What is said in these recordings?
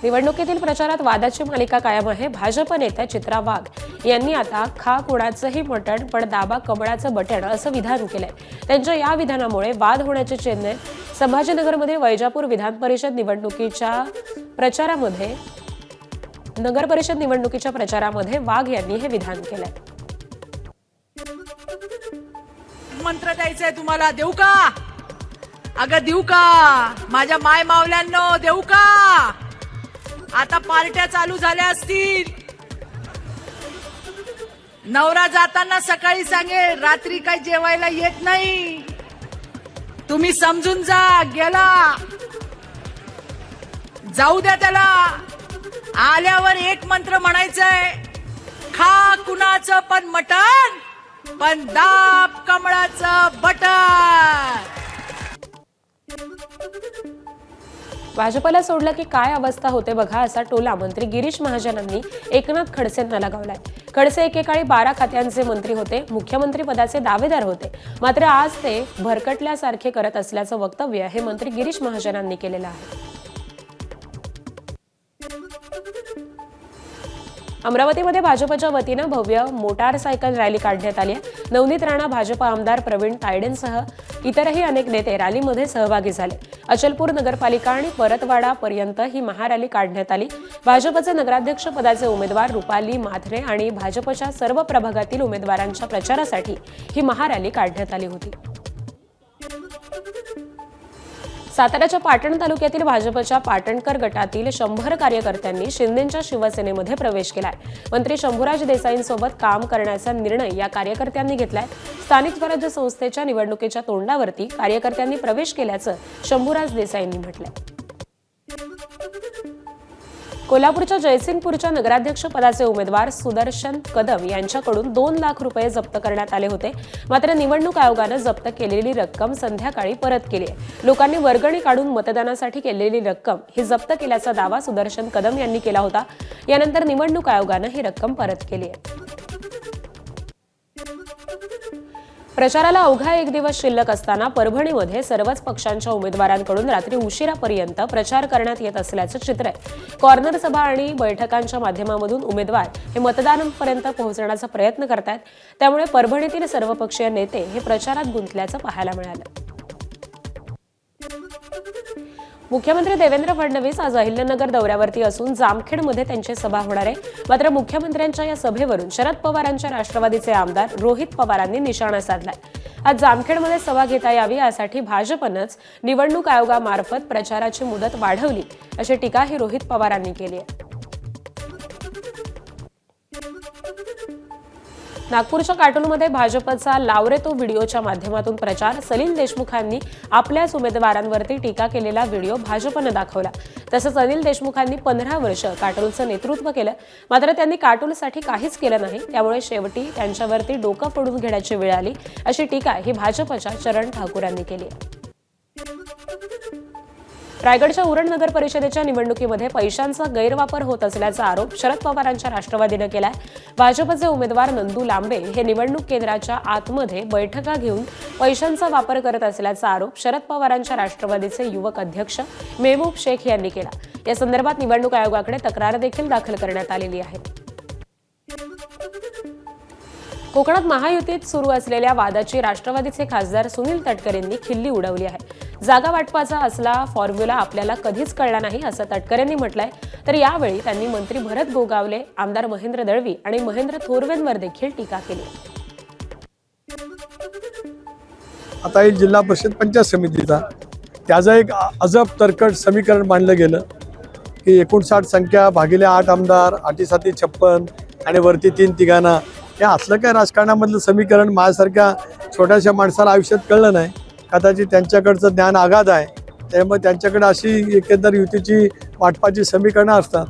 निवडणुकीतील प्रचारात वादाची मालिका कायम आहे। भाजप नेत्या चित्रा वाघ यांनी आता खा कुणाचंही मटण पण दाबा कमळाचं बटण असं विधान केलंय। त्यांच्या या विधानामुळे वाद होण्याचे चिन्ह संभाजीनगरमध्ये वैजापूर विधान परिषद निवडणुकीच्या प्रचारामध्ये वाघ यांनी हे विधान केलंय। मंत्र द्यायचंय तुम्हाला, देऊ का? अगं देऊ का? माझ्या माय मावल्यांनो देऊ का? आता पार्ट्या चालू झाल्या असतील। नवरा जाताना सकाळी सांगेल रात्री काही जेवायला येत नाही, तुम्ही समजून जा, गेला जाऊ द्या त्याला। आल्यावर एक मंत्र म्हणायचंय, खा कुणाचं पण मटण पण दाब कमळाचं बटन। भाजपला सोडलं की काय अवस्था होते बघा, असा टोला मंत्री गिरीश महाजनांनी एकनाथ खडसेंना लगावलाय। खडसे एकेकाळी 12 खात्यांचे मंत्री होते, मुख्यमंत्री पदाचे दावेदार होते, मात्र आज ते भरकटल्यासारखे करत असल्याचं वक्तव्य हे मंत्री गिरीश महाजनांनी केलेलं आहे। अमरावतीमध्ये भाजपच्या वतीनं भव्य मोटारसायकल रॅली काढण्यात आली आहे। नवनीत राणा, भाजप आमदार प्रवीण तायडेंसह इतरही अनेक नेते रॅलीमध्ये सहभागी झाले। अचलपूर नगरपालिका आणि परतवाडा पर्यंत ही महारॅली काढण्यात आली। भाजपचे नगराध्यक्ष पदाचे उमेदवार रुपाली माथरे आणि भाजपच्या सर्व प्रभागातील उमेदवारांच्या प्रचारासाठी ही महारॅली काढण्यात आली होती। साताऱ्याच्या पाटण तालुक्यातील भाजपच्या पाटणकर गटातील 100 कार्यकर्त्यांनी शिंदेंच्या शिवसेनेमध्ये प्रवेश केलाय। मंत्री शंभूराज देसाईंसोबत काम करण्याचा निर्णय या कार्यकर्त्यांनी घेतलाय। स्थानिक स्वराज्य संस्थेच्या निवडणुकीच्या तोंडावरती कार्यकर्त्यांनी प्रवेश केल्याचं शंभूराज देसाईंनी म्हटलंय। कोल्हापूरच्या जयसिंगपूरच्या नगराध्यक्ष पदाचे उमेदवार सुदर्शन कदम यांच्याकडून 2 लाख रुपये जप्त करण्यात आले होते, मात्र निवडणूक आयोगानं जप्त केलेली रक्कम संध्याकाळी परत केली आहे। लोकांनी वर्गणी काढून मतदानासाठी केलेली रक्कम ही जप्त केल्याचा दावा सुदर्शन कदम यांनी केला होता। यानंतर निवडणूक आयोगानं ही रक्कम परत केली आहे। प्रचाराला अवघा 1 दिवस शिल्लक असताना परभणीमध्ये सर्वच पक्षांच्या उमेदवारांकडून रात्री उशिरापर्यंत प्रचार करण्यात येत असल्याचं चित्र आहे। कॉर्नर सभा आणि बैठकांच्या माध्यमामधून उमेदवार हे मतदानापर्यंत पोहोचण्याचा प्रयत्न करतात, त्यामुळे परभणीतील सर्वपक्षीय नेते हे प्रचारात गुंतल्याचं पाहायला मिळालं। मुख्यमंत्री देवेंद्र फडणवीस आज अहिल्यानगर दौऱ्यावरती असून जामखेडमध्ये त्यांची सभा होणार आहे। मात्र मुख्यमंत्र्यांच्या या सभेवरून शरद पवारांच्या राष्ट्रवादीचे आमदार रोहित पवारांनी निशाणा साधलाय। आज जामखेडमध्ये सभा घेता यावी यासाठी भाजपनंच निवडणूक आयोगामार्फत प्रचाराची मुदत वाढवली, अशी टीकाही रोहित पवारांनी केली आहे। नागपूरच्या काटोलमध्ये भाजपचा लाव रे तो व्हिडिओच्या माध्यमातून प्रचार। सलील देशमुखांनी आपल्याच उमेदवारांवरती टीका केलेला व्हिडिओ भाजपनं दाखवला। तसंच अनिल देशमुखांनी 15 वर्ष काटोलचं नेतृत्व केलं, मात्र त्यांनी काटोलसाठी काहीच केलं नाही, त्यामुळे शेवटी त्यांच्यावरती डोकं फोडून घेण्याची वेळ आली, अशी टीका ही भाजपच्या चरण ठाकूर यांनी केली आहे। रायगडच्या उरण नगर परिषदेच्या निवडणुकीमध्ये पैशांचा गैरवापर होत असल्याचा आरोप शरद पवारांच्या राष्ट्रवादीनं केलाय। भाजपचे उमेदवार नंदू लांबे हे निवडणूक केंद्राच्या आतमध्ये बैठका घेऊन पैशांचा वापर करत असल्याचा आरोप शरद पवारांच्या राष्ट्रवादीचे युवक अध्यक्ष मेहबूब शेख यांनी केला। या संदर्भात निवडणूक आयोगाकडे तक्रार देखील दाखल करण्यात आलेली आहे। कोकणात महायुतीत सुरू असलेल्या वादाची राष्ट्रवादीचे खासदार सुनील तटकरेंनी खिल्ली उडवली आहे। जागा वाटपाचा असला फॉर्म्युला आपल्याला कधीच कळला नाही, असं तटकरेंनी म्हटलंय। तर यावेळी त्यांनी मंत्री भरत गोगावले, आमदार महेंद्र दळवी आणि महेंद्र थोरवेंवर देखील टीका केली। आता एक जिल्हा परिषद पंचायत समितीचा त्याचं एक अजब तरकट समीकरण मांडलं गेलं की 59 संख्या भागिले 8 आमदार, 8-7 56 आणि वरती 3 तिघांना, हे असलं काय राजकारणामधलं समीकरण माझ्यासारख्या छोट्याशा माणसाला आयुष्यात कळलं नाही। कदाचित त्यांच्याकडचं ज्ञान आगाध आहे, त्यामुळे त्यांच्याकडे अशी एकंदर युतीची वाटपाची समीकरणं असतात।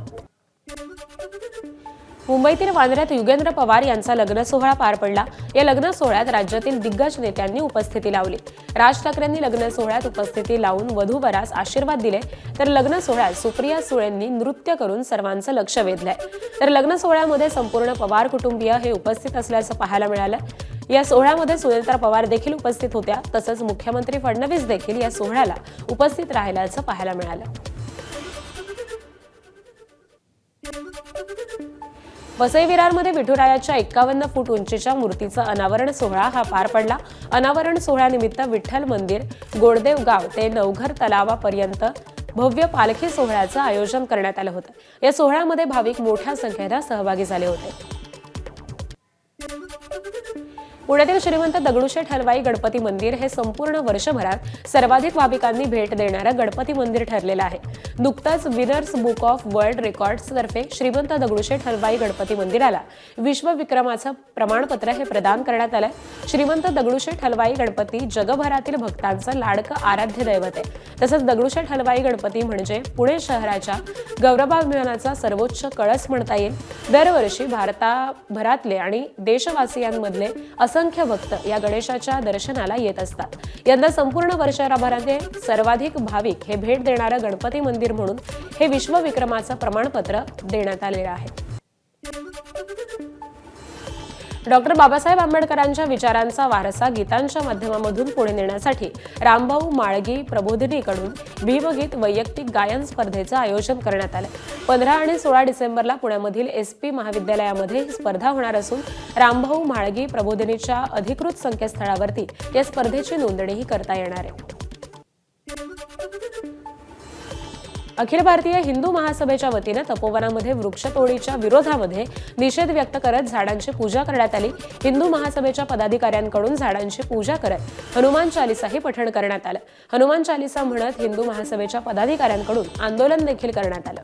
मुंबईतील वांद्र्यात युगेंद्र पवार यांचा लग्न सोहळा पार पडला। या लग्न सोहळ्यात राज्यातील दिग्गज नेत्यांनी उपस्थिती लावली। राज ठाकरेंनी लग्न सोहळ्यात उपस्थिती लावून वधूवरास आशीर्वाद दिले, तर लग्न सोहळ्यात सुप्रिया सुळेंनी नृत्य करून सर्वांचं लक्ष वेधलंय। तर लग्न सोहळ्यामध्ये संपूर्ण पवार कुटुंबीय हे उपस्थित असल्याचं पाहायला मिळालं। या सोहळ्यामध्ये सुनेत्रा पवार देखील उपस्थित होत्या, तसंच मुख्यमंत्री फडणवीस देखील या सोहळ्याला उपस्थित राहिल्याचं पाहायला मिळालं। वसई विरारमध्ये विठुरायाच्या 51 फूट उंचीच्या मूर्तीचा अनावरण सोहळा हा पार पडला. अनावरण सोहळ्यानिमित्त विठ्ठल मंदिर, गोडदेव गाव ते नवघर तलावापर्यंत भव्य पालखी सोहळ्याचं आयोजन करण्यात आलं होतं. या सोहळ्यामध्ये भाविक मोठ्या संख्येने सहभागी झाले होते. पुण्यातील श्रीमंत दगडूशेठ हलवाई गणपती मंदिर हे संपूर्ण वर्षभरात सर्वाधिक भाविकांनी भेट देणारं गणपती मंदिर ठरलेलं आहे. नुकताच winners book of world records तर्फे श्रीमंत दगडूशेठ हलवाई गणपती मंदिराला विश्व विक्रमाचं प्रमाणपत्र हे प्रदान करण्यात आलंय. श्रीमंत दगडूशेठ हलवाई गणपती जगभरातील भक्तांचं लाडकं आराध्य दैवत आहे. तसंच दगडूशेठ हलवाई गणपती म्हणजे पुणे शहराच्या गौरवाभिमानाचा सर्वोच्च कळस म्हणता येईल. दरवर्षी भारताभरातले आणि देशवासियांमधले असंख्य भक्त या गणेशाच्या दर्शनाला येत असतात. यंदा संपूर्ण वर्षभरामध्ये सर्वाधिक भाविक हे भेट देणारं गणपती मंदिर म्हणून हे विश्व विक्रमाचं प्रमाणपत्र देण्यात आलेलं आहे. डॉक्टर बाबासाहेब आंबेडकरांच्या विचारांचा वारसा गीतांच्या माध्यमामधून पुढे नेण्यासाठी रामभाऊ म्हाळगी प्रबोधिनीकडून भीमगीत वैयक्तिक गायन स्पर्धेचं आयोजन करण्यात आलं. 15 आणि 16 डिसेंबरला पुण्यामधील SP महाविद्यालयामध्ये ही स्पर्धा होणार असून रामभाऊ म्हाळगी प्रबोधिनीच्या अधिकृत संकेतस्थळावरती या स्पर्धेची नोंदणीही करता येणार आहे. अखिल भारतीय हिंदू महासभेच्या वतीनं तपोवनामध्ये वृक्षतोडीच्या विरोधामध्ये निषेध व्यक्त करत झाडांची पूजा करण्यात आली. हिंदू महासभेच्या पदाधिकाऱ्यांकडून झाडांची पूजा करत हनुमान चालीसाही पठण करण्यात आलं. हनुमान चालीसा म्हणत हिंदू महासभेच्या पदाधिकाऱ्यांकडून आंदोलन देखील करण्यात आलं.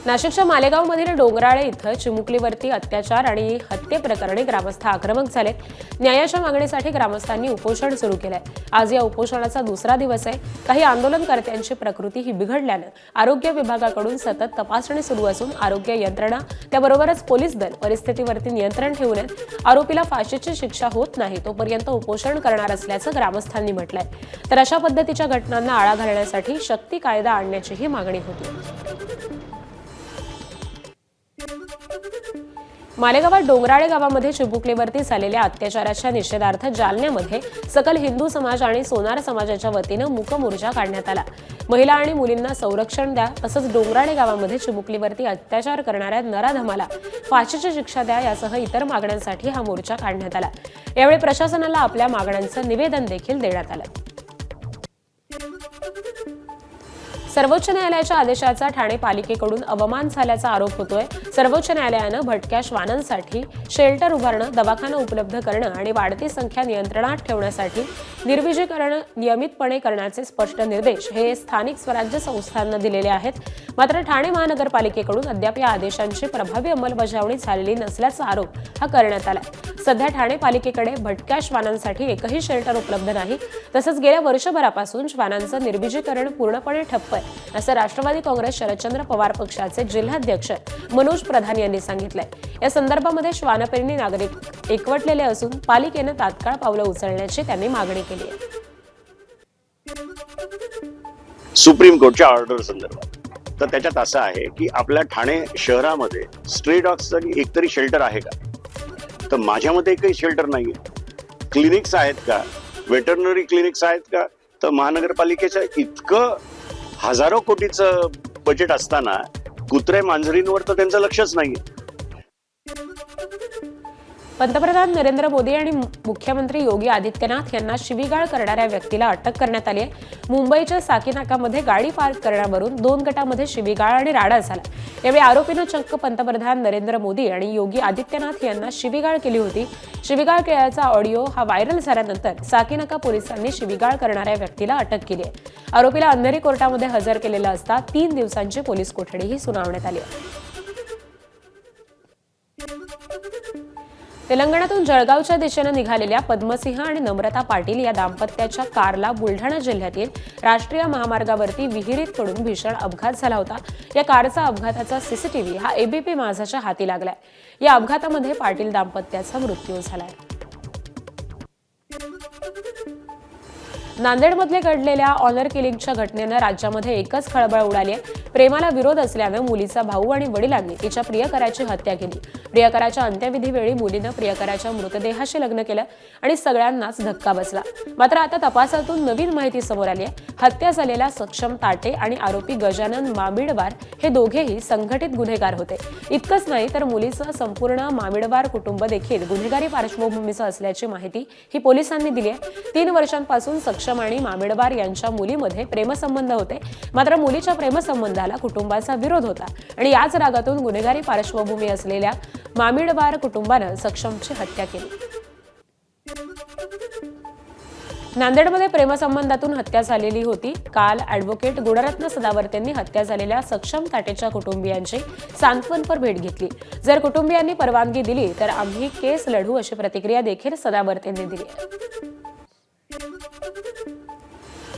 नाशिकच्या मालेगावमधील डोंगराळे इथं चिमुकलीवरती अत्याचार आणि हत्येप्रकरणी ग्रामस्थ आक्रमक झाले. न्यायाच्या मागणीसाठी ग्रामस्थांनी उपोषण सुरू केलंय. आज या उपोषणाचा दुसरा दिवस आहे. काही आंदोलनकर्त्यांची प्रकृती ही बिघडल्यानं आरोग्य विभागाकडून सतत तपासणी सुरू असून आरोग्य यंत्रणा त्याबरोबरच पोलीस दल परिस्थितीवरती नियंत्रण ठेवून आरोपीला फाशीची शिक्षा होत नाही तोपर्यंत उपोषण करणार असल्याचं ग्रामस्थांनी म्हटलंय. तर अशा पद्धतीच्या घटनांना आळा घालण्यासाठी शक्ती कायदा आणण्याचीही मागणी होती. मालेगावात डोंगराळे गावामध्ये चिमुकलीवरती झालेल्या अत्याचाराच्या निषेधार्थ जालन्यामध्ये सकल हिंदू समाज आणि सोनार समाजाच्या वतीनं मूक मोर्चा काढण्यात आला. महिला आणि मुलींना संरक्षण द्या तसंच डोंगराळे गावामध्ये चिमुकलीवरती अत्याचार करणाऱ्या नराधमाला फाशीची शिक्षा द्या यासह इतर मागण्यांसाठी हा मोर्चा काढण्यात आला. यावेळी प्रशासनाला आपल्या मागण्यांचं निवेदन देखील देण्यात आलं. सर्वोच्च न्यायालयाच्या आदेशाचा ठाणे पालिकेकडून अवमान झाल्याचा आरोप होतोय. सर्वोच्च न्यायालयानं भटक्या श्वानांसाठी शेल्टर उभारणं, दवाखाना उपलब्ध करणं आणि वाढती संख्या नियंत्रणात ठेवण्यासाठी निर्विजीकरण नियमितपणे करण्याचे स्पष्ट निर्देश हे स्थानिक स्वराज्य संस्थांना दिलेले आहेत. मात्र ठाणे महानगरपालिकेकडून अद्याप या आदेशांची प्रभावी अंमलबजावणी झालेली नसल्याचा आरोप हा करण्यात आला. सध्या ठाणे पालिकेकडे भटक्या श्वानांसाठी एकही शेल्टर उपलब्ध नाही. तसंच गेल्या वर्षभरापासून श्वानांचं निर्विजीकरण पूर्णपणे ठप्प आहे असं राष्ट्रवादी काँग्रेस शरदचंद्र पवार पक्षाचे जिल्हाध्यक्ष मनोज प्रधान यांनी सांगितलंय. या संदर्भामध्ये श्वानप्रेमी नागरिक एकवटलेले असून पालिकेनं तात्काळ पावलं उचलण्याची त्यांनी मागणी केली आहे. सुप्रीम कोर्टच्या ऑर्डर संदर्भात तर त्याच्यात असं आहे की आपल्या ठाणे शहरामध्ये स्ट्रे डॉग्ससाठी एकतरी शेल्टर आहे का? तर माझ्या मते काही शेल्टर नाहीये. क्लिनिक्स आहेत का? वेटरनरी क्लिनिक्स आहेत का? तर महानगरपालिकेच्या इतकं हजारो कोटीचं बजेट असताना कुत्र्या मांजरींवर तर त्यांचं लक्षच नाहीये. पंतप्रधान नरेंद्र मोदी आणि मुख्यमंत्री योगी आदित्यनाथ यांना शिवीगाळ करणाऱ्या व्यक्तीला अटक करण्यात आली आहे. मुंबईच्या साकीनाकामध्ये गाडी पार्क करण्यावरून 2 गटांमध्ये शिवीगाळ आणि राडा झाला. यावेळी आरोपीनं चक्क पंतप्रधान नरेंद्र मोदी आणि योगी आदित्यनाथ यांना शिवीगाळ केली होती. शिवीगाळ केल्याचा ऑडिओ हा व्हायरल झाल्यानंतर साकीनाका पोलिसांनी शिवीगाळ करणाऱ्या व्यक्तीला अटक केली आहे. आरोपीला अंधेरी कोर्टामध्ये हजर केलेलं असता 3 दिवसांची पोलीस कोठडीही सुनावण्यात आली आहे. तेलंगणातून जळगावच्या दिशेनं निघालेल्या पद्मसिंह आणि नम्रता पाटील या दाम्पत्याच्या कारला बुलढाणा जिल्ह्यातील राष्ट्रीय महामार्गावरती विहिरीत पडून भीषण अपघात झाला होता. या कारचा अपघाताचा CCTV हा ABP माझाच्या हाती लागलाय. या अपघातामध्ये पाटील दाम्पत्याचा मृत्यू झालाय. नांदेडमध्ये घडलेल्या ऑनर किलिंगच्या घटनेनं राज्यामध्ये एकच खळबळ उडाली आहे. प्रेमाला विरोध असल्यानं मुलीचा भाऊ आणि वडिलांनी तिच्या प्रियकराची हत्या केली. प्रियकराच्या अंत्यविधीवेळी मुलीनं प्रियकराच्या मृतदेहाशी लग्न केलं आणि सगळ्यांनाच धक्का बसला. मात्र आता तपासातून नवीन माहिती समोर आली आहे. हत्या झालेला सक्षम ताटे आणि आरोपी गजानन मामिडवार हे दोघेही संघटित गुन्हेगार होते. इतकंच नाही तर मुलीचं संपूर्ण मामिडवार कुटुंब देखील गुन्हेगारी पार्श्वभूमीचं असल्याची माहिती ही पोलिसांनी दिली आहे. 3 वर्षांपासून सक्षम आणि मामिडवार यांच्या मुलीमध्ये प्रेमसंबंध होते. मात्र मुलीच्या प्रेमसंबंधाला कुटुंबाचा विरोध होता आणि याच रागातून गुन्हेगारी पार्श्वभूमी असलेल्या मामिडवार कुटुंबानं सक्षमची हत्या केली. नांदेडमध्ये प्रेमसंबंधातून हत्या झालेली होती. काल ॲडव्होकेट गुणरत्न सदावर्ते यांनी हत्या झालेल्या सक्षम ताटेच्या कुटुंबियांची सांत्वनपर भेट घेतली. जर कुटुंबियांनी परवानगी दिली तर आम्ही केस लढू अशी प्रतिक्रिया देखील सदावर्ते यांनी दिली.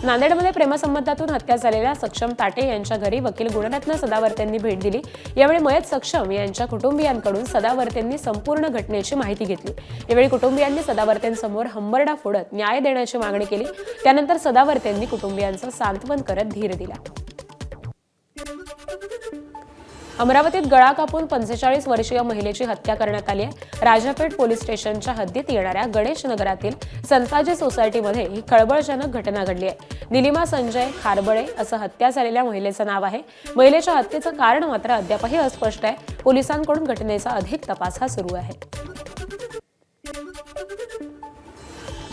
नांदेडमध्ये प्रेमसंबंधातून हत्या झालेल्या सक्षम ताटे यांच्या घरी वकील गुणरत्न सदावर्ते यांनी भेट दिली. यावेळी मयत सक्षम यांच्या कुटुंबियांकडून सदावर्ते यांनी संपूर्ण घटनेची माहिती घेतली. यावेळी कुटुंबियांनी सदावर्तेंसमोर हंबरडा फोडत न्याय देण्याची मागणी केली. त्यानंतर सदावर्ते यांनी कुटुंबियांचं सांत्वन करत धीर दिला. अमरावतीत गळा कापून 45 वर्षीय महिलेची हत्या करण्यात आली आहे. राजापेठ पोलीस स्टेशनच्या हद्दीत येणाऱ्या गणेश नगरातील संताजी सोसायटीमध्ये ही खळबळजनक घटना घडली आहे. निलिमा संजय खारबळे असं हत्या झालेल्या महिलेचं नाव आहे. महिलेच्या हत्येचं कारण मात्र अद्यापही अस्पष्ट आहे. पोलिसांकडून घटनेचा अधिक तपास हा सुरू आहे.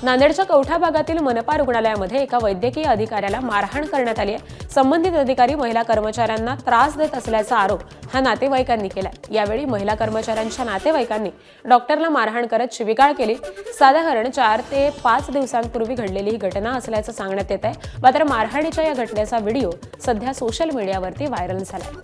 नांदेडच्या कवठा भागातील मनपा रुग्णालयामध्ये एका वैद्यकीय अधिकाऱ्याला मारहाण करण्यात आली आहे. संबंधित अधिकारी महिला कर्मचाऱ्यांना त्रास देत असल्याचा आरोप हा नातेवाईकांनी केला. यावेळी महिला कर्मचाऱ्यांच्या नातेवाईकांनी डॉक्टरला मारहाण करत शिवीगाळ केली. साधारण 4 ते 5 दिवसांपूर्वी घडलेली ही घटना असल्याचं सांगण्यात येत आहे. मात्र मारहाणीच्या या घटनेचा व्हिडिओ सध्या सोशल मीडियावरती व्हायरल झालाय.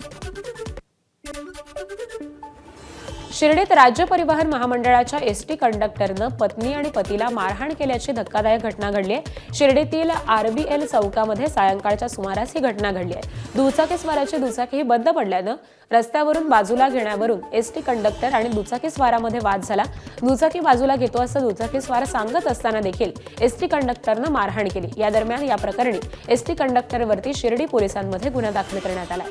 शिर्डीत राज्य परिवहन महामंडळाच्या एसटी कंडक्टरनं पत्नी आणि पतीला मारहाण केल्याची धक्कादायक घटना घडली आहे. शिर्डीतील आरबीएल चौकामध्ये सायंकाळच्या सुमारास ही घटना घडली आहे. दुचाकीस्वाराची दुचाकी ही बंद पडल्यानं रस्त्यावरून बाजूला घेण्यावरून एसटी कंडक्टर आणि दुचाकीस्वारामध्ये वाद झाला. दुचाकी बाजूला घेतो असं दुचाकीस्वार सांगत असताना देखील एसटी कंडक्टरनं मारहाण केली. या दरम्यान या प्रकरणी एसटी कंडक्टरवरती शिर्डी पोलिसांमध्ये गुन्हा दाखल करण्यात आला.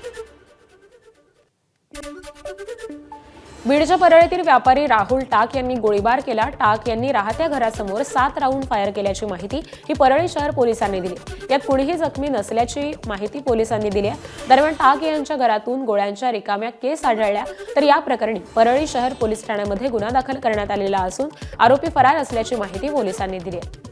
बीडच्या परळीतील व्यापारी राहुल टाक यांनी गोळीबार केला. टाक यांनी राहत्या घरासमोर 7 राऊंड फायर केल्याची माहिती ही परळी शहर पोलिसांनी दिली. यात कुणीही जखमी नसल्याची माहिती पोलिसांनी दिली आहे. दरम्यान टाक यांच्या घरातून गोळ्यांच्या रिकाम्या केस आढळल्या. तर या प्रकरणी परळी शहर पोलीस ठाण्यामध्ये गुन्हा दाखल करण्यात आलेला असून आरोपी फरार असल्याची माहिती पोलिसांनी दिली आहे.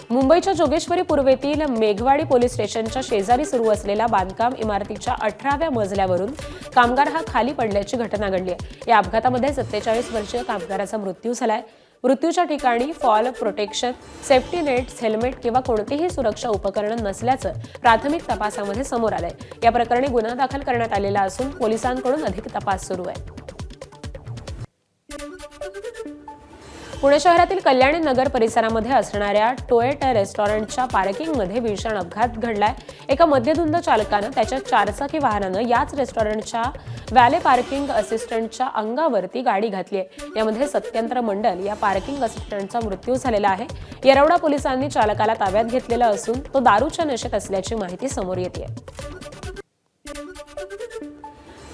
मुंबईच्या जोगेश्वरी पूर्वेतील मेघवाडी पोलीस स्टेशनच्या शेजारी सुरू असलेल्या बांधकाम इमारतीच्या 18व्या मजल्यावरून कामगार हा खाली पडल्याची घटना घडली आहे. या अपघातामध्ये 47 वर्षीय कामगाराचा मृत्यू झालाय. मृत्यूच्या ठिकाणी fall protection, safety nets, helmet किंवा कोणतीही सुरक्षा उपकरणं नसल्याचं प्राथमिक तपासामध्ये समोर आलंय. या प्रकरणी गुन्हा दाखल करण्यात आलेला असून पोलिसांकडून अधिक तपास सुरू आहे. पुणे शहरातील कल्याणी नगर परिसरामध्ये असणाऱ्या टोयोटा रेस्टॉरंटच्या पार्किंगमध्ये भीषण अपघात घडलाय. एका मद्यधुंद चालकानं त्याच्या 4चाकी वाहनानं याच रेस्टॉरंटच्या व्हॅले पार्किंग असिस्टंटच्या अंगावरती गाडी घातली आहे. यामध्ये सत्येंद्र मंडल या पार्किंग असिस्टंटचा मृत्यू झालेला आहे. येरवडा पोलिसांनी चालकाला ताब्यात घेतलेला असून तो दारूच्या नशेत असल्याची माहिती समोर येते.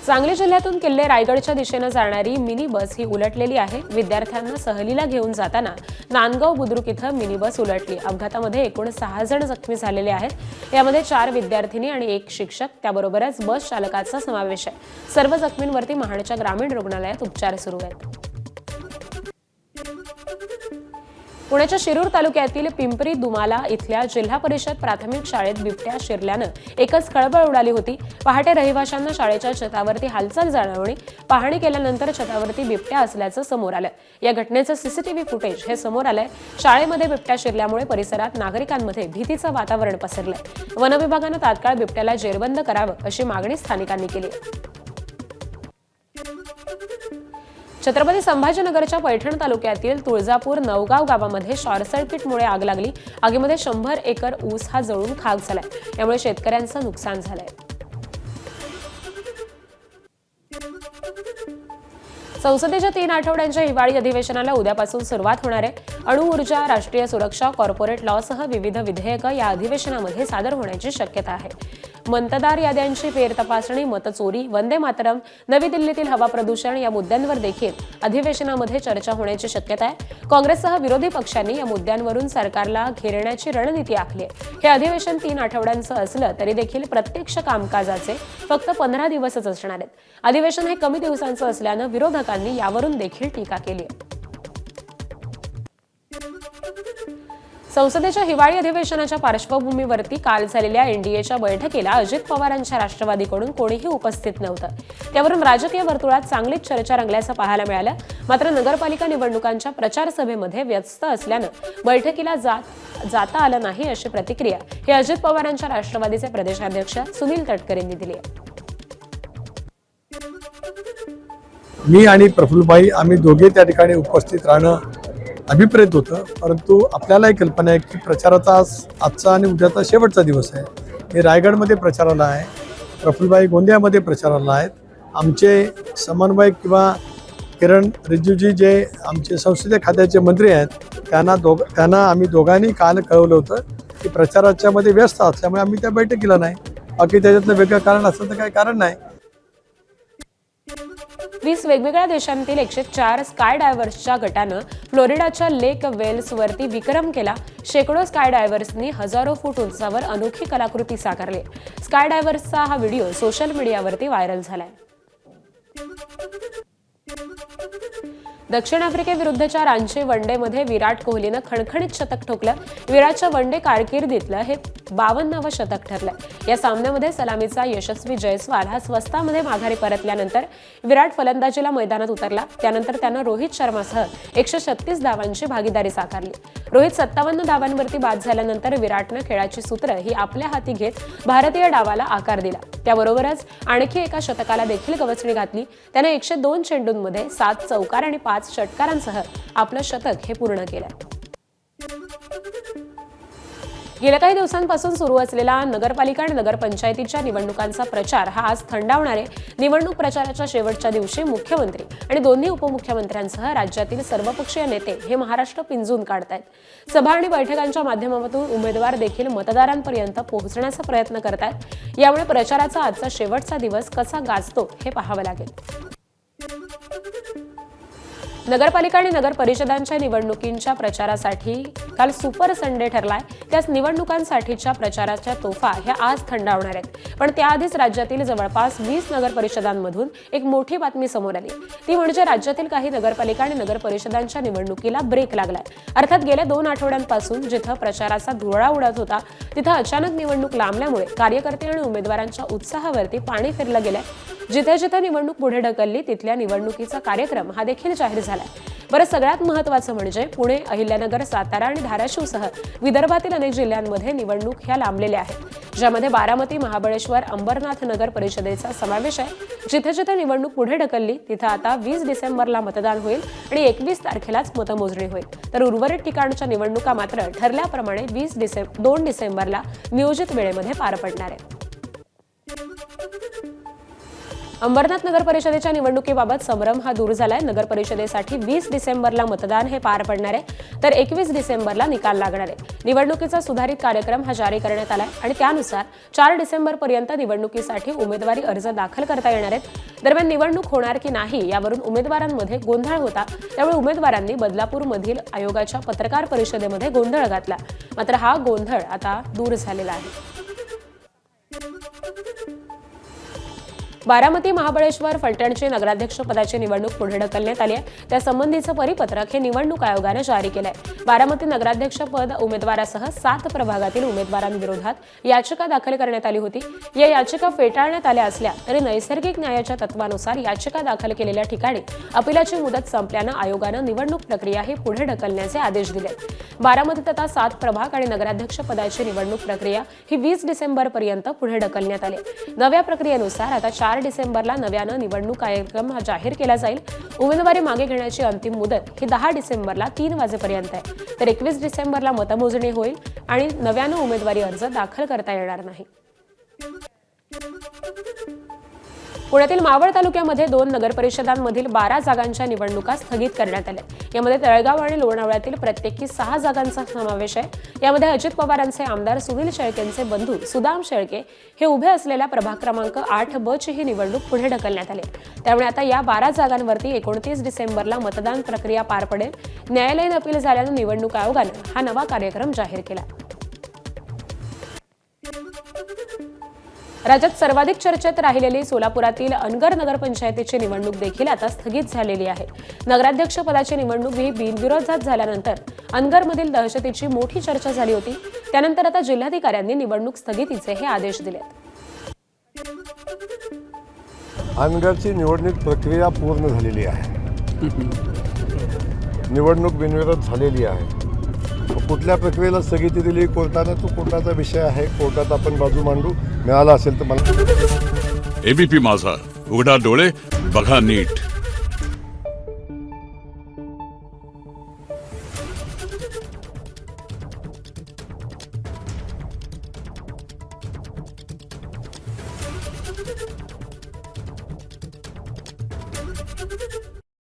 सांगली जिल्ह्यातून किल्ले रायगडच्या दिशेनं जाणारी मिनी बस ही उलटलेली आहे. विद्यार्थ्यांना सहलीला घेऊन जाताना नांदगाव बुद्रुक इथं मिनी बस उलटली. अपघातामध्ये एकूण 6 जण जखमी झालेले आहेत. यामध्ये 4 विद्यार्थिनी आणि 1 शिक्षक त्याबरोबरच बस चालकाचा समावेश आहे. सर्व जखमींवरती महाडच्या ग्रामीण रुग्णालयात उपचार सुरू आहेत. पुण्याच्या शिरूर तालुक्यातील पिंपरी दुमाला इथल्या जिल्हा परिषद प्राथमिक शाळेत बिबट्या शिरल्यानं एकच खळबळ उडाली होती. पहाटे रहिवाशांना शाळेच्या छतावरती हालचाल जाणवली. पाहणी केल्यानंतर छतावरती बिबट्या असल्याचं समोर आलं. या घटनेचं सीसीटीव्ही फुटेज हे समोर आलंय. शाळेमध्ये बिबट्या शिरल्यामुळे परिसरात नागरिकांमध्ये भीतीचं वातावरण पसरलंय. वनविभागानं तात्काळ बिबट्याला जेरबंद करावं अशी मागणी स्थानिकांनी केली. छत्रपती संभाजीनगरच्या पैठण तालुक्यातील तुळजापूर नवगाव गावामध्ये शॉर्ट सर्किटमुळे आग लागली. आगीमध्ये 100 एकर ऊस हा जळून खाक झालाय. यामुळे शेतकऱ्यांचं नुकसान झालंय. संसदेच्या 3 आठवड्यांच्या हिवाळी अधिवेशनाला उद्यापासून सुरुवात होणार आहे. अणु ऊर्जा, राष्ट्रीय सुरक्षा, कॉर्पोरेट लॉसह विविध विधेयकं या अधिवेशनामध्ये सादर होण्याची शक्यता आहे. मतदार याद्यांची फेरतपासणी, मतचोरी, वंदे मातरम, नवी दिल्लीतील हवा प्रदूषण या मुद्द्यांवर देखील अधिवेशनामध्ये चर्चा होण्याची शक्यता आहे. काँग्रेससह विरोधी पक्षांनी या मुद्द्यांवरून सरकारला घेरण्याची रणनीती आखली आहे. हे अधिवेशन 3 आठवड्यांचं असलं तरी देखील प्रत्यक्ष कामकाजाचे फक्त 15 दिवसच असणार आहेत. अधिवेशन हे कमी दिवसांचं असल्यानं विरोधकांनी यावरून देखील टीका केली आहे. संसदेच्या हिवाळी अधिवेशनाच्या पार्श्वभूमीवरती काल झालेल्या एनडीएच्या बैठकीला अजित पवारांच्या राष्ट्रवादीकडून कोणीही उपस्थित नव्हतं. त्यावरून राजकीय वर्तुळात चांगलीच चर्चा रंगल्याचं पाहायला मिळालं. मात्र नगरपालिका निवडणुकांच्या प्रचार सभेमध्ये व्यस्त असल्यानं बैठकीला जाता आलं नाही अशी प्रतिक्रिया हे अजित पवारांच्या राष्ट्रवादीचे प्रदेशाध्यक्ष सुनील तटकरे यांनी दिली आहे. मी आणि प्रफुल्लभाई आम्ही दोघे त्या ठिकाणी उपस्थित राहणं अभिप्रेत होतं, परंतु आपल्यालाही कल्पना आहे की प्रचाराचा आजचा आणि उद्याचा शेवटचा दिवस आहे. मी रायगडमध्ये प्रचाराला आहे, प्रफुल्लभाई गोंदियामध्ये प्रचाराला आहेत. आमचे समन्वयक किंवा किरण रिजिजूजी जे आमचे संसदीय खात्याचे मंत्री आहेत त्यांना आम्ही दोघांनी काल कळवलं होतं की प्रचाराच्या मध्ये व्यस्त असल्यामुळे आम्ही त्या बैठकीला नाही. बाकी त्याच्यातलं वेगळं कारण असलं तर काही कारण नाही. 20 वेगवेगळ्या देशांतील 104 स्काय डायव्हर्सच्या गटानं फ्लोरिडाच्या लेक वेल्सवरती विक्रम केला. शेकडो स्काय डायव्हर्सनी हजारो फूट उंचावर अनोखी कलाकृती साकारली. स्काय डायव्हर्सचा हा व्हिडिओ सोशल मीडियावरती व्हायरल झालाय. दक्षिण आफ्रिकेविरुद्धच्या रांची वनडेमध्ये विराट कोहलीनं खणखणीत शतक ठोकलं. विराटच्या वनडे कारकिर्दीतलं हे 52वं शतक ठरलंय. या सामन्यामध्ये सलामीचा यशस्वी जयस्वाल हा स्वस्तामध्ये माघारी परतल्यानंतर विराट फलंदाजीला मैदानात उतरला. त्यानंतर त्यानं रोहित शर्मासह 136 धावांची भागीदारी साकारली. रोहित 57 धावांवरती बाद झाल्यानंतर विराटनं खेळाची सूत्र ही आपल्या हाती घेत भारतीय डावाला आकार दिला. त्याबरोबरच आणखी एका शतकाला देखील गवसणी घातली. त्याने 102 चेंडूंमध्ये 7 चौकार आणि 5 षटकारांसह आपलं शतक हे पूर्ण केलं. गेल्या काही दिवसांपासून सुरू असलेला नगरपालिका आणि नगरपंचायतीच्या निवडणुकांचा प्रचार हा आज थंडावणार आहे. निवडणूक प्रचाराच्या शेवटच्या दिवशी मुख्यमंत्री आणि दोन्ही उपमुख्यमंत्र्यांसह राज्यातील सर्वपक्षीय नेते हे महाराष्ट्र पिंजून काढतायत. सभा आणि बैठकांच्या माध्यमातून उमेदवार देखील मतदारांपर्यंत पोहोचण्याचा प्रयत्न करतायत. यामुळे प्रचाराचा आजचा शेवटचा दिवस कसा गाजतो हे पाहावं लागेल. नगरपालिका आणि नगर परिषदांच्या निवडणुकींच्या प्रचारासाठी काल सुपर संडे ठरलाय. त्याच निवडणुकांसाठीच्या प्रचाराच्या तोफा ह्या आज थंडावणार आहेत. पण त्याआधीच राज्यातील जवळपास 20 नगर परिषदांमधून एक मोठी बातमी समोर आली. ती म्हणजे राज्यातील काही नगरपालिका आणि नगर परिषदांच्या निवडणुकीला ब्रेक लागलाय. अर्थात गेल्या 2 आठवड्यांपासून जिथं प्रचाराचा धुरळा उडत होता तिथं अचानक निवडणूक लांबल्यामुळे कार्यकर्ते आणि उमेदवारांच्या उत्साहावरती पाणी फिरलं गेलंय. जिथे जिथे निवडणूक पुढे ढकलली तिथल्या निवडणुकीचा कार्यक्रम हा देखील जाहीर झालाय. बरं, सगळ्यात महत्त्वाचं म्हणजे पुणे, अहिल्यानगर, सातारा आणि धाराशिवसह विदर्भातील अनेक जिल्ह्यांमध्ये निवडणूक ह्या लांबलेल्या आहेत, ज्यामध्ये बारामती, महाबळेश्वर, अंबरनाथ नगर परिषदेचा समावेश आहे. जिथे जिथे निवडणूक पुढे ढकलली तिथं आता 20 डिसेंबरला मतदान होईल आणि 21 तारखेलाच मतमोजणी होईल. तर उर्वरित ठिकाणच्या निवडणुका मात्र ठरल्याप्रमाणे 2 डिसेंबरला नियोजित वेळेमध्ये पार पडणार आहेत. अंबरनाथ नगर परिषदेच्या निवडणुकीबाबत संभ्रम हा दूर झालाय. नगर परिषदेसाठी 20 डिसेंबरला मतदान हे पार पडणार आहे, तर 21 डिसेंबरला निकाल लागणार आहे. निवडणुकीचा सुधारित कार्यक्रम हा जारी करण्यात आलाय आणि त्यानुसार 4 डिसेंबरपर्यंत निवडणुकीसाठी उमेदवारी अर्ज दाखल करता येणार आहेत. दरम्यान निवडणूक होणार की नाही यावरून उमेदवारांमध्ये गोंधळ होता. त्यामुळे उमेदवारांनी बदलापूरमधील आयोगाच्या पत्रकार परिषदेमध्ये गोंधळ घातला. मात्र हा गोंधळ आता दूर झालेला आहे. बारामती, महाबळेश्वर, फलटणचे नगराध्यक्ष पदाची निवडणूक पुढे ढकलण्यात आली आहे. त्यासंबंधीचं परिपत्रक हे निवडणूक आयोगाने जारी केलंय. बारामती नगराध्यक्ष पद उमेदवारासह 7 प्रभागातील उमेदवारांविरोधात याचिका दाखल करण्यात आली होती. या याचिका फेटाळण्यात आल्या असल्या तरी नैसर्गिक न्यायाच्या तत्वानुसार याचिका दाखल केलेल्या ठिकाणी अपीलाची मुदत संपल्यानं आयोगानं निवडणूक प्रक्रिया ही पुढे ढकलण्याचे आदेश दिले. बारामतीत आता 7 प्रभाग आणि नगराध्यक्ष पदाची निवडणूक प्रक्रिया ही 20 डिसेंबरपर्यंत पुढे ढकलण्यात आली. नव्या प्रक्रियेनुसार आता 4 डिसेंबरला नव्यानं निवडणूक कार्यक्रम हा जाहीर केला जाईल. उमेदवारी मागे घेण्याची अंतिम मुदत ही 10 डिसेंबरला 3 वाजेपर्यंत आहे, तर 21 डिसेंबरला मतमोजणी होईल आणि नव्यानं उमेदवारी अर्ज दाखल करता येणार नाही. पुण्यातील मावळ तालुक्यामध्ये 2 नगरपरिषदांमधील 12 जागांच्या निवडणुका स्थगित करण्यात आल्या. यामध्ये तळेगाव आणि लोणावळ्यातील प्रत्येकी 6 जागांचा समावेश आहे. यामध्ये अजित पवारांचे आमदार सुनील शेळकेंचे बंधू सुदाम शेळके हे उभे असलेल्या प्रभाग क्रमांक 8 ची ही निवडणूक पुढे ढकलण्यात आली. त्यामुळे आता या 12 जागांवरती 29 डिसेंबरला मतदान प्रक्रिया पार पडेल. न्यायालयीन अपील झाल्यानं निवडणूक आयोगानं हा नवा कार्यक्रम जाहीर केला. राज्यात सर्वाधिक चर्चेत राहिलेली सोलापुरातील अनगर नगरपंचायतीची निवडणूक देखील आता स्थगित झालेली आहे. नगराध्यक्ष पदाची निवडणूक ही बिनविरोधात झाल्यानंतर अनगरमधील दहशतीची मोठी चर्चा झाली होती. त्यानंतर आता जिल्हाधिकाऱ्यांनी निवडणूक स्थगितीचे हे आदेश दिले. अनगरची निवडणूक प्रक्रिया पूर्ण झालेली आहे. निवडणूक बिनविरोध झालेली आहे. कुठल्या प्रक्रियेला स्थगिती दिली कोर्टाने तो कोर्टाचा विषय आहे. कोर्टात आपण बाजू मांडू. मिळाला असेल तर मला. एबीपी माझा, उघडा डोळे बघा नीट.